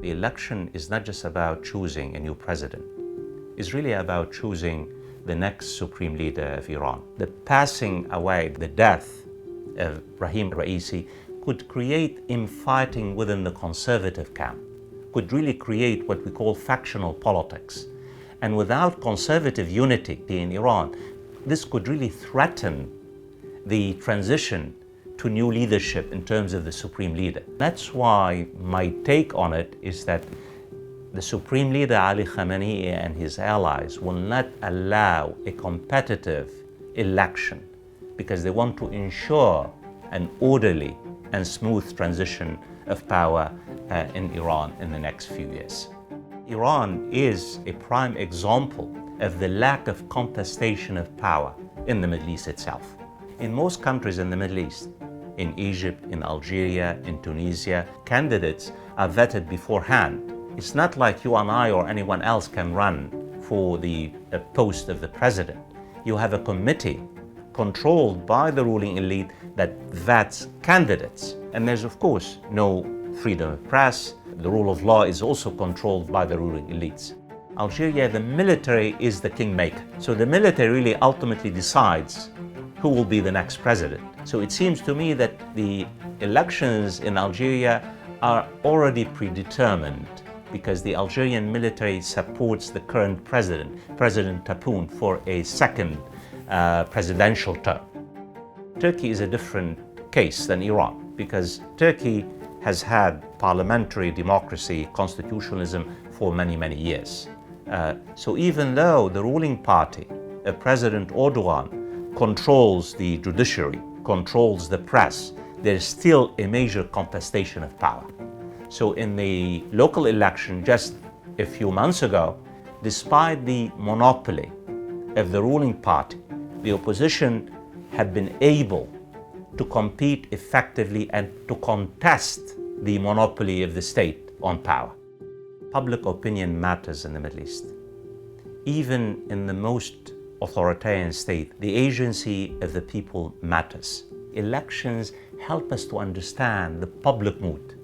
The election is not just about choosing a new president. It's really about choosing the next supreme leader of Iran. The passing away, the death of Rahim Raisi could create infighting within the conservative camp, could really create what we call factional politics. And without conservative unity in Iran, this could really threaten the transition to new leadership in terms of the supreme leader. That's why my take on it is that the supreme leader Ali Khamenei and his allies will not allow a competitive election because they want to ensure an orderly and smooth transition of power in Iran in the next few years. Iran is a prime example of the lack of contestation of power in the Middle East itself. In most countries in the Middle East, in Egypt, in Algeria, in Tunisia, candidates are vetted beforehand. It's not like you and I or anyone else can run for the post of the president. You have a committee controlled by the ruling elite that vets candidates. And there's, of course, no freedom of press. The rule of law is also controlled by the ruling elites. Algeria, the military is the kingmaker. So the military really ultimately decides who will be the next president. So it seems to me that the elections in Algeria are already predetermined because the Algerian military supports the current president, President Tebboune, for a second presidential term. Turkey is a different case than Iran because Turkey has had parliamentary democracy, constitutionalism for many, many years. So even though the ruling party, President Erdogan, controls the judiciary, controls the press, there's still a major contestation of power. So in the local election just a few months ago, despite the monopoly of the ruling party, the opposition had been able to compete effectively and to contest the monopoly of the state on power. Public opinion matters in the Middle East. Even in the most authoritarian state, the agency of the people matters. Elections help us to understand the public mood,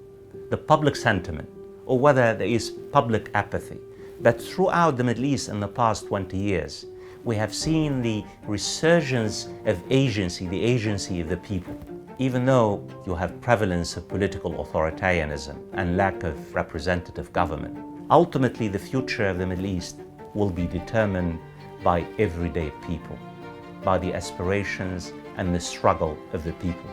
the public sentiment, or whether there is public apathy. That throughout the Middle East in the past 20 years, we have seen the resurgence of agency, the agency of the people. Even though you have prevalence of political authoritarianism and lack of representative government, ultimately the future of the Middle East will be determined by everyday people, by the aspirations and the struggle of the people.